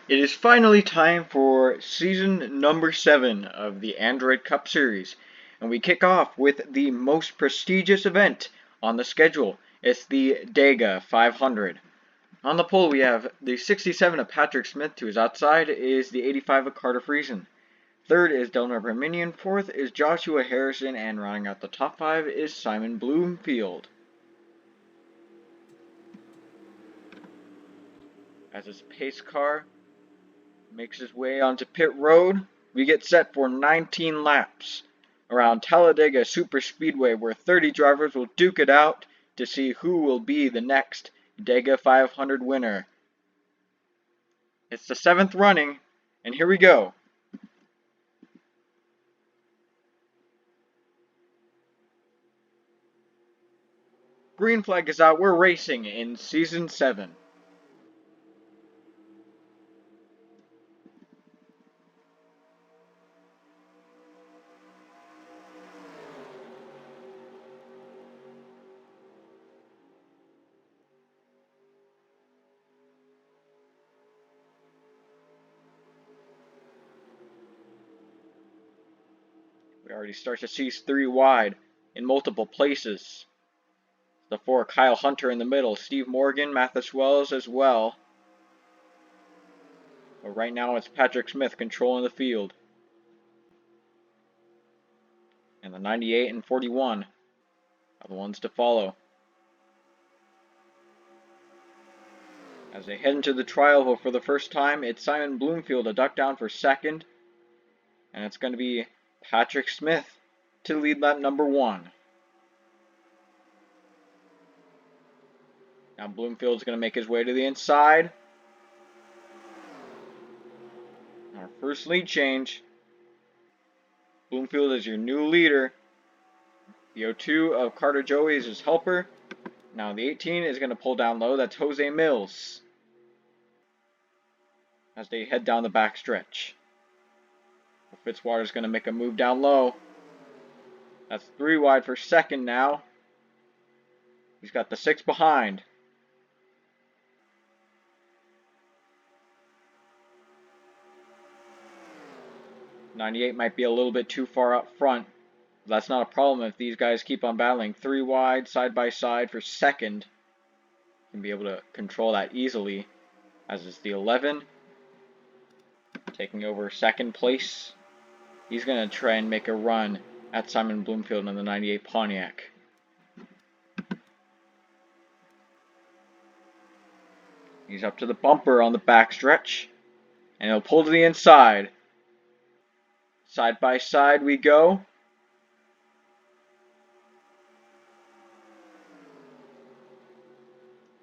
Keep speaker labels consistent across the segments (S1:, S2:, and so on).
S1: It is finally time for season number 7 of the Android Cup Series, and we kick off with the most prestigious event on the schedule. It's the Dega 500. On the pole we have the 67 of Patrick Smith, to his outside is the 85 of Carter Friesen. Third is Delmer Berminian, fourth is Joshua Harrison, and rounding out the top 5 is Simon Bloomfield. As his pace car makes his way onto pit road, we get set for 19 laps around Talladega Superspeedway, where 30 drivers will duke it out to see who will be the next Dega 500 winner. It's the 7th running, and here we go. Green flag is out. We're racing in season 7. We already start to see 3 wide in multiple places. The 4, Kyle Hunter in the middle, Steve Morgan, Mathis Wells as well. But right now it's Patrick Smith controlling the field. And the 98 and 41 are the ones to follow. As they head into the trial for the first time, it's Simon Bloomfield, a duck down for second. And it's going to be Patrick Smith to lead lap number 1. Now Bloomfield's going to make his way to the inside. Our first lead change. Bloomfield is your new leader. The 02 of Carter Joey is his helper. Now the 18 is going to pull down low. That's Jose Mills. As they head down the back stretch. Fitzwater's going to make a move down low. That's 3 wide for second now. He's got the 6 behind. '98 might be a little bit too far up front. That's not a problem if these guys keep on battling. 3 wide, side by side for second. Can be able to control that easily. As is the 11. Taking over second place. He's going to try and make a run at Simon Bloomfield in the 98 Pontiac. He's up to the bumper on the backstretch. And he'll pull to the inside. Side by side we go.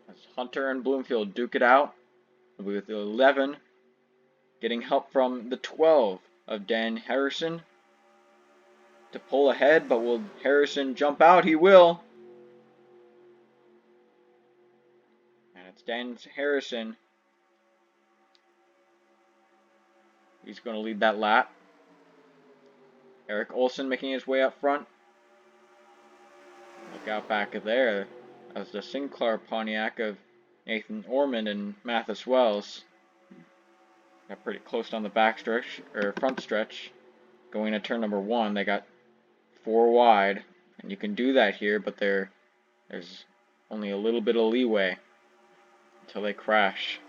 S1: As Hunter and Bloomfield duke it out. With the 11 getting help from the 12 of Dan Harrison to pull ahead, but will Harrison jump out? He will. And it's Dan Harrison. He's going to lead that lap. Eric Olson making his way up front. Look out back there as the Sinclair Pontiac of Nathan Ormond and Mathis Wells got pretty close on the back stretch, or front stretch. Going to turn number 1, they got 4 wide, and you can do that here, but there's only a little bit of leeway until they crash.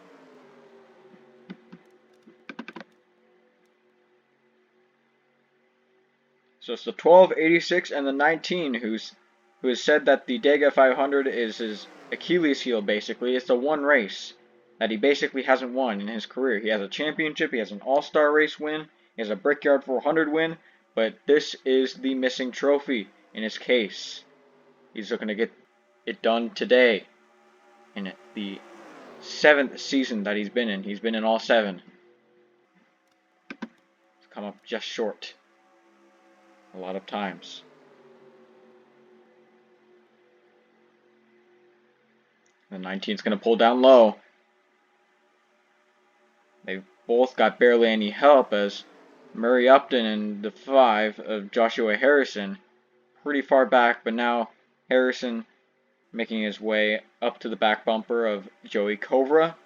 S1: So it's the 12, 86, and the 19 who has said that the Dega 500 is his Achilles heel, basically. It's the one race that he basically hasn't won in his career. He has a championship, he has an all-star race win, he has a Brickyard 400 win, but this is the missing trophy in his case. He's looking to get it done today in the 7th season that he's been in. He's been in all 7. He's come up just short a lot of times. The 19 is going to pull down low. They've both got barely any help, as Murray Upton and the 5 of Joshua Harrison pretty far back, but now Harrison making his way up to the back bumper of Joey Kovra.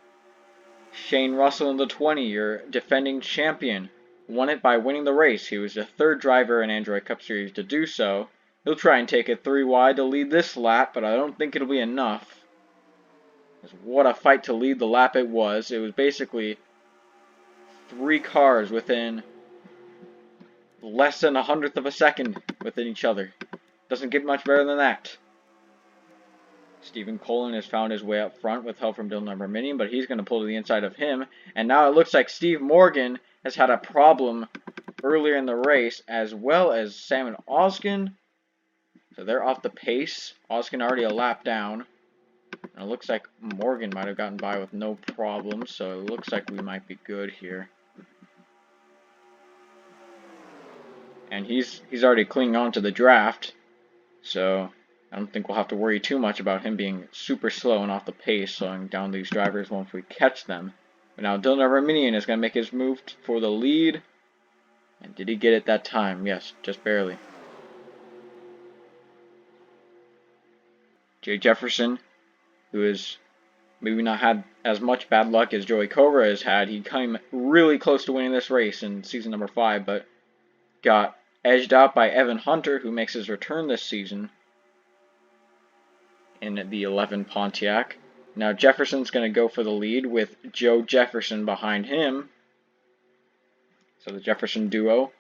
S1: Shane Russell in the 20, your defending champion, won it by winning the race. He was the third driver in Android Cup Series to do so. He'll try and take it 3 wide to lead this lap, but I don't think it'll be enough. What a fight to lead the lap it was. It was basically 3 cars within less than 100th of a second within each other. Doesn't get much better than that. Stephen Colin has found his way up front with help from Dylan Arminian, but he's going to pull to the inside of him. And now it looks like Steve Morgan has had a problem earlier in the race, as well as Sam and Oskin. So they're off the pace. Oskin already a lap down. And it looks like Morgan might have gotten by with no problem, so it looks like we might be good here. And he's already clinging on to the draft, so I don't think we'll have to worry too much about him being super slow and off the pace, slowing down these drivers once we catch them. But now Dylan Arminian is going to make his move for the lead. And did he get it that time? Yes, just barely. Jay Jefferson, who has maybe not had as much bad luck as Joey Cobra has had, he came really close to winning this race in season number 5, but got edged out by Evan Hunter, who makes his return this season in the 11 Pontiac. Now Jefferson's going to go for the lead with Joe Jefferson behind him. So the Jefferson duo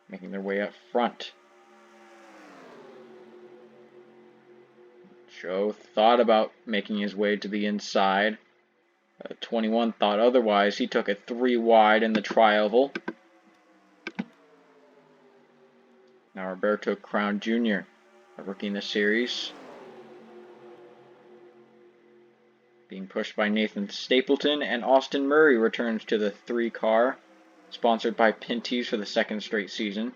S1: making their way up front. Joe thought about making his way to the inside. 21 thought otherwise. He took it 3 wide in the tri-oval. Now Roberto Crown Jr., a rookie in the series, being pushed by Nathan Stapleton, and Austin Murray returns to the 3 car, sponsored by Pinty's for the 2nd straight season.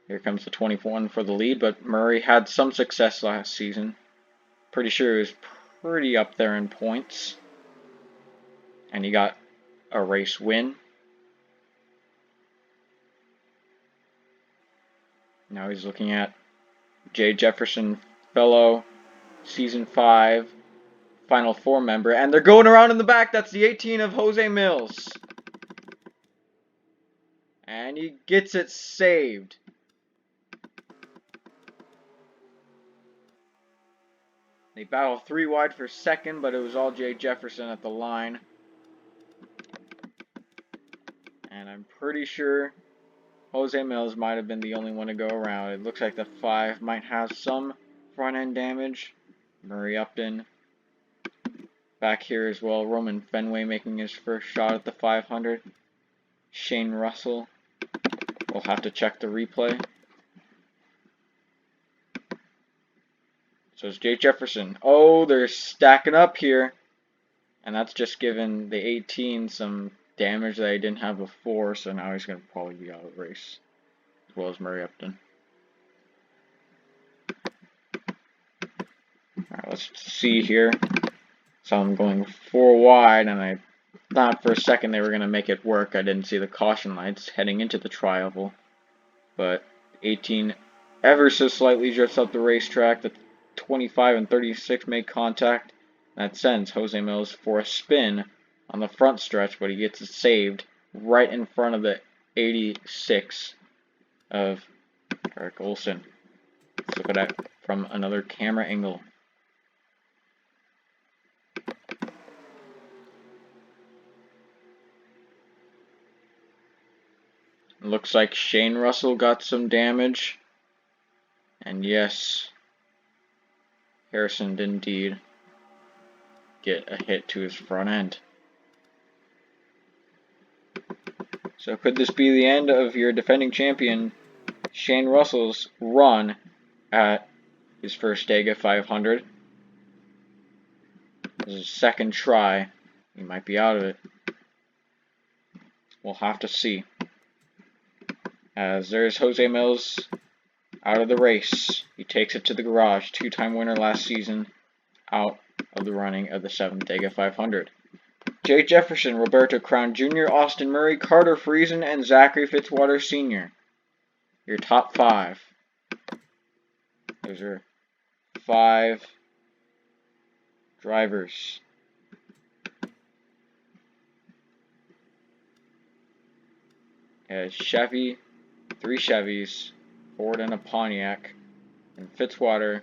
S1: Here comes the 21 for the lead, but Murray had some success last season. Pretty sure he was pretty up there in points, and he got a race win. Now he's looking at Jay Jefferson, fellow Season 5 Final 4 member, and they're going around in the back. That's the 18 of Jose Mills. And he gets it saved. They battle 3 wide for second, but it was all Jay Jefferson at the line. And I'm pretty sure Jose Mills might have been the only one to go around. It looks like the 5 might have some front end damage. Murray Upton back here as well. Roman Fenway making his first shot at the 500. Shane Russell. We'll have to check the replay. So it's Jay Jefferson. Oh, they're stacking up here. And that's just given the 18 some damage that he didn't have before, so now he's going to probably be out of the race, as well as Murray Upton. Alright, let's see here. So I'm going 4 wide, and I thought for a second they were going to make it work. I didn't see the caution lights heading into the tri-oval. But 18 ever so slightly drifts up the racetrack. The 25 and 36 make contact. That sends Jose Mills for a spin on the front stretch, but he gets it saved right in front of the 86 of Eric Olson. Let's look at that from another camera angle. Looks like Shane Russell got some damage. And yes, Harrison did indeed get a hit to his front end. So could this be the end of your defending champion, Shane Russell's run at his first Dega 500? This is his 2nd try. He might be out of it. We'll have to see. As there's Jose Mills out of the race. He takes it to the garage. 2-time winner last season, out of the running of the 7th Dega 500. Jay Jefferson, Roberto Crown Jr., Austin Murray, Carter Friesen, and Zachary Fitzwater Sr. Your top 5. Those are 5 drivers has Chevy, 3 Chevys, Ford and a Pontiac, and Fitzwater.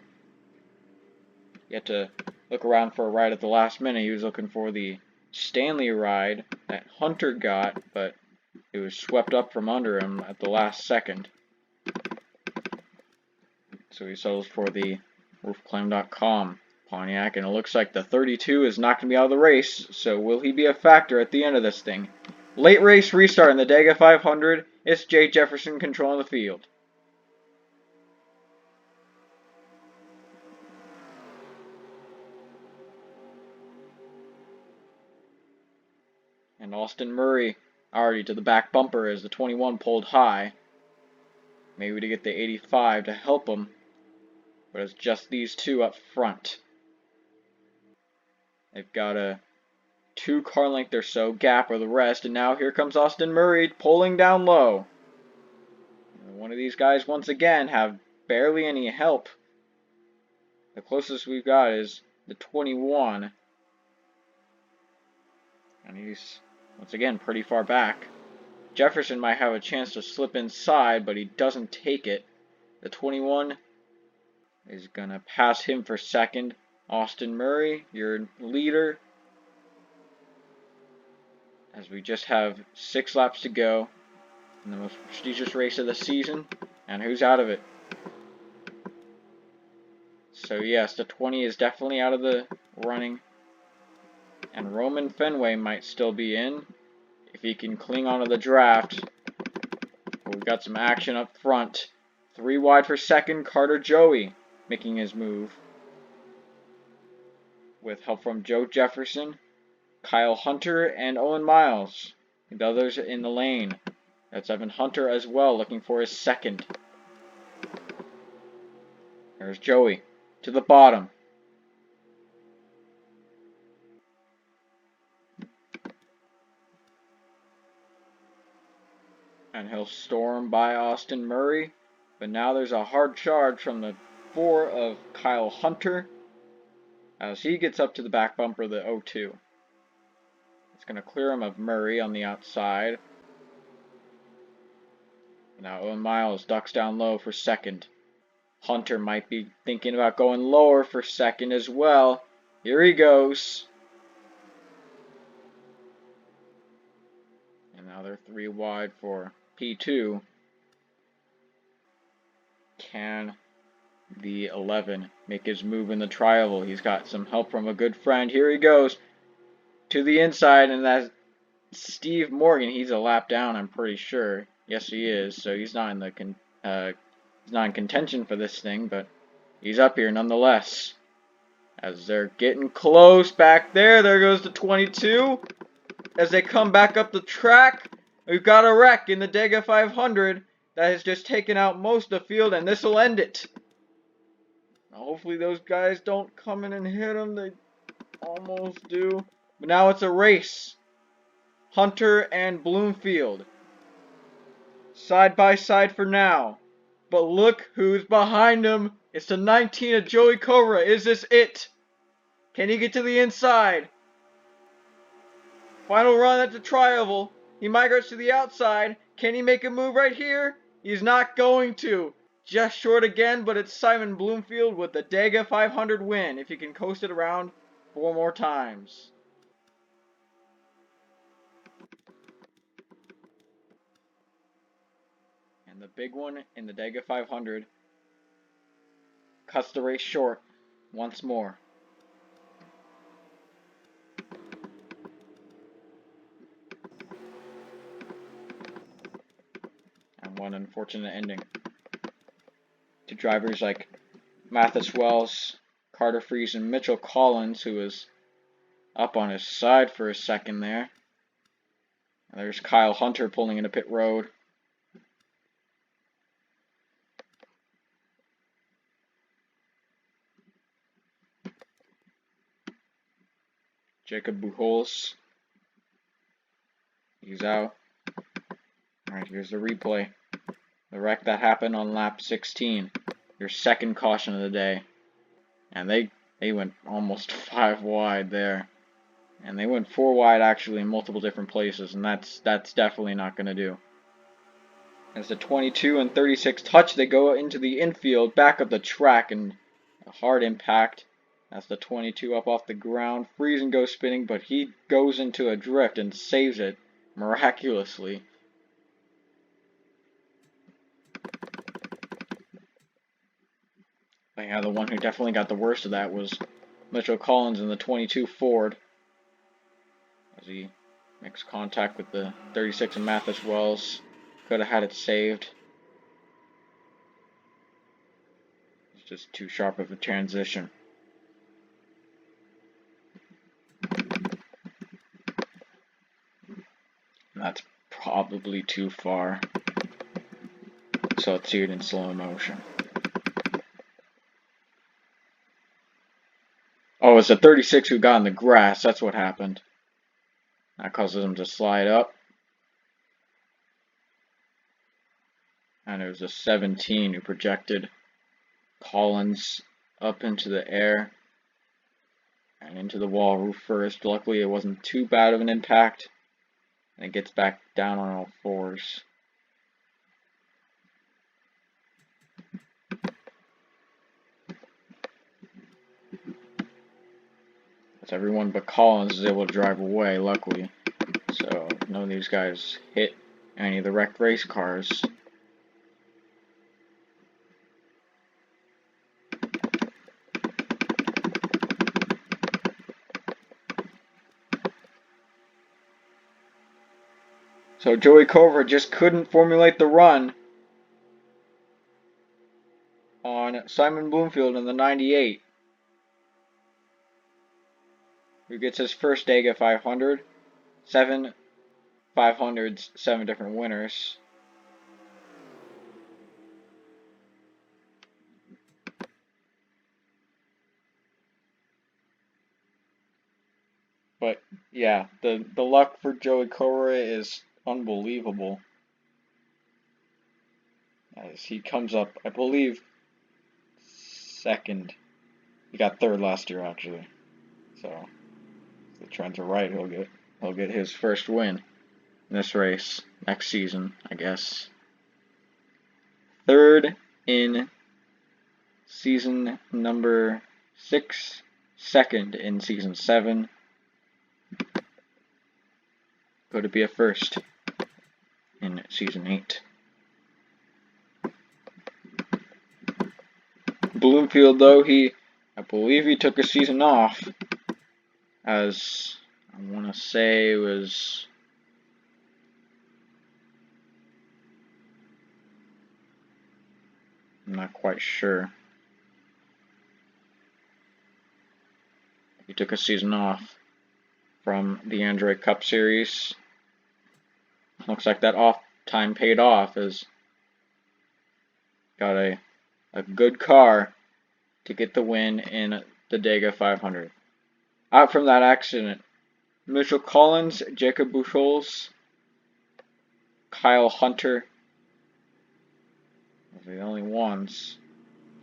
S1: You had to look around for a ride at the last minute. He was looking for the Stanley ride that Hunter got, but it was swept up from under him at the last second. So he settles for the roofclaim.com Pontiac, and it looks like the 32 is not going to be out of the race, so will he be a factor at the end of this thing? Late race restart in the Dega 500. It's Jake Jefferson controlling the field. And Austin Murray already to the back bumper as the 21 pulled high. Maybe to get the 85 to help him, but it's just these two up front. They've got a 2-car length or so gap or the rest, and now here comes Austin Murray pulling down low. One of these guys once again have barely any help. The closest we've got is the 21, and he's once again pretty far back. Jefferson might have a chance to slip inside, but he doesn't take it. The 21 is going to pass him for second. Austin Murray, your leader, as we just have 6 laps to go in the most prestigious race of the season. And who's out of it? So yes, the 20 is definitely out of the running. And Roman Fenway might still be in if he can cling onto the draft. But we've got some action up front. 3 wide for second, Carter Joey making his move. With help from Joe Jefferson, Kyle Hunter, and Owen Miles. The others in the lane. That's Evan Hunter as well, looking for his second. There's Joey to the bottom. And he'll storm by Austin Murray. But now there's a hard charge from the 4 of Kyle Hunter as he gets up to the back bumper of the 02. It's going to clear him of Murray on the outside. Now Owen Miles ducks down low for second. Hunter might be thinking about going lower for second as well. Here he goes. And now they're 3 wide for P2. Can the 11 make his move in the tri-oval? He's got some help from a good friend. Here he goes to the inside, and that's Steve Morgan. He's a lap down, I'm pretty sure. Yes, he is. So he's not in the he's not in contention for this thing, but he's up here nonetheless. As they're getting close back there, there goes the 22. As they come back up the track, we've got a wreck in the Dega 500 that has just taken out most of the field, and this will end it. Now, hopefully those guys don't come in and hit them. They almost do. But now it's a race. Hunter and Bloomfield. Side by side for now. But look who's behind him. It's the 19 of Joey Cobra. Is this it? Can he get to the inside? Final run at the tri-oval. He migrates to the outside. Can he make a move right here? He's not going to. Just short again, but it's Simon Bloomfield with the Dega 500 win, if he can coast it around 4 more times. And the big one in the Dega 500 cuts the race short once more. And one unfortunate ending to drivers like Mathis Wells, Carter Fries, and Mitchell Collins, who was up on his side for a second there. And there's Kyle Hunter pulling into pit road. Jacob Buchholz. He's out. Alright, here's the replay. The wreck that happened on lap 16. Your second caution of the day. And they went almost 5 wide there. And they went 4 wide actually in multiple different places, and that's definitely not going to do. As the 22 and 36 touch, they go into the infield, back of the track, and a hard impact. That's the 22 up off the ground. Friesen goes spinning, but he goes into a drift and saves it miraculously. But yeah, the one who definitely got the worst of that was Mitchell Collins in the 22 Ford, as he makes contact with the 36 and Mathis Wells. Could have had it saved. It's just too sharp of a transition. And that's probably too far. So let's see it in slow motion. Oh, it's the 36 who got in the grass. That's what happened. That causes him to slide up. And it was a 17 who projected Collins up into the air and into the wall roof first. Luckily, it wasn't too bad of an impact. And it gets back down on all fours. As everyone but Collins is able to drive away, luckily. So none of these guys hit any of the wrecked race cars. So Joey Covert just couldn't formulate the run on Simon Bloomfield in the 98, who gets his first Dega 500. 7 500s, 7 different winners. But yeah, the luck for Joey Covert is unbelievable. As he comes up, I believe, second. He got third last year, actually. So if the trends are right, he'll get his first win in this race next season, I guess. Third in season number 6, second in season 7. Could it be a first in season 8? Bloomfield, though, I believe he took a season off, as I want to say it was I'm not quite sure. He took a season off from the Android Cup Series. Looks like that off time paid off, as got a good car to get the win in the Dega 500. Out from that accident, Mitchell Collins, Jacob Buchholz, Kyle Hunter were the only ones.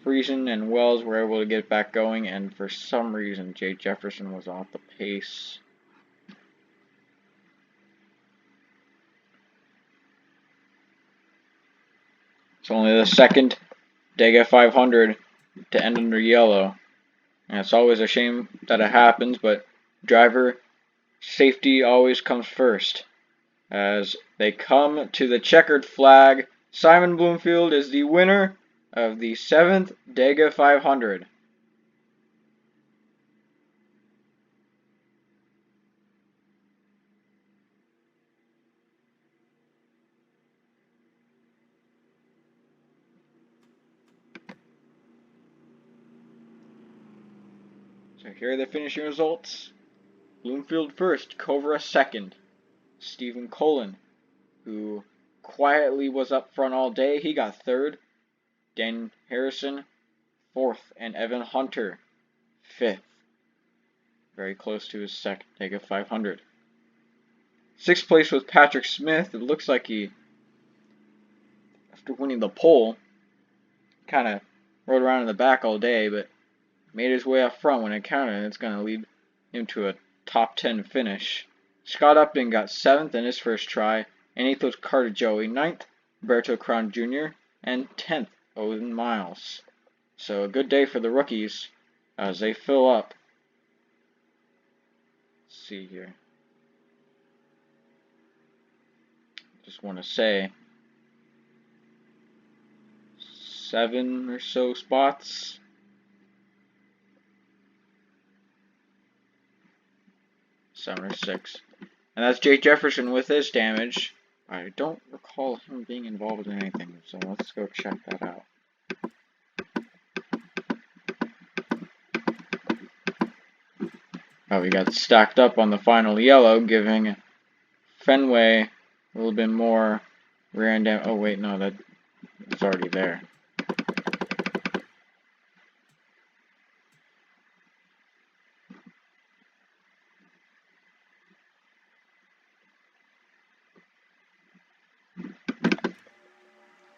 S1: Friesen and Wells were able to get back going, and for some reason Jay Jefferson was off the pace. It's only the second Dega 500 to end under yellow. And it's always a shame that it happens, but driver safety always comes first. As they come to the checkered flag, Simon Bloomfield is the winner of the 7th Dega 500. So here are the finishing results. Bloomfield first, Covert second. Stephen Colin, who quietly was up front all day, he got third. Dan Harrison, fourth, and Evan Hunter, fifth. Very close to his second Dega 500. Sixth place was Patrick Smith. It looks like he, after winning the pole, kind of rode around in the back all day, but made his way up front when it counted, and it's going to lead him to a top 10 finish. Scott Upton got 7th in his first try, and 8th was Carter Joey. 9th, Roberto Cron Jr., and 10th, Owen Miles. So a good day for the rookies as they fill up. Let's see here. Just want to say 7 or so spots. 7 or 6. And that's Jake Jefferson with his damage. I don't recall him being involved in anything, so let's go check that out. Oh, we got stacked up on the final yellow, giving Fenway a little bit more rear end damage. Oh wait, no, that's already there.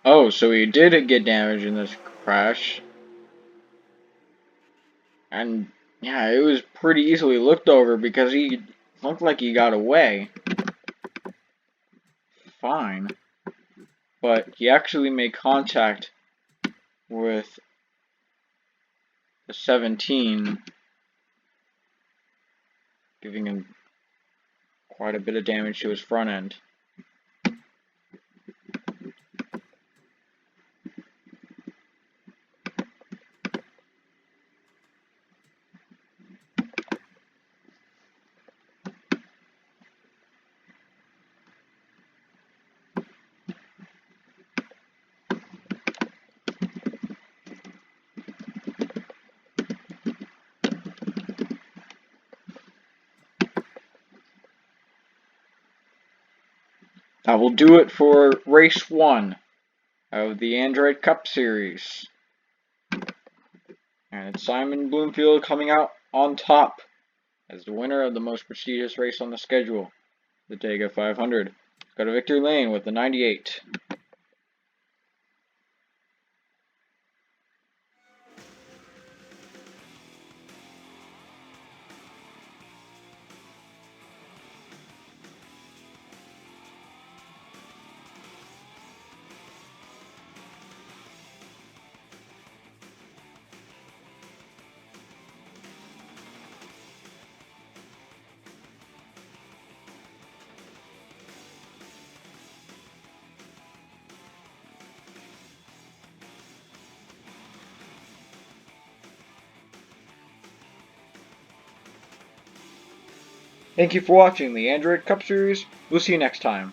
S1: Oh, so he did get damage in this crash. And yeah, it was pretty easily looked over because he looked like he got away fine. But he actually made contact with the 17, giving him quite a bit of damage to his front end. That will do it for race 1 of the Android Cup Series. And it's Simon Bloomfield coming out on top as the winner of the most prestigious race on the schedule, the Dega 500. Go to victory lane with the 98. Thank you for watching the Android Cup Series. We'll see you next time.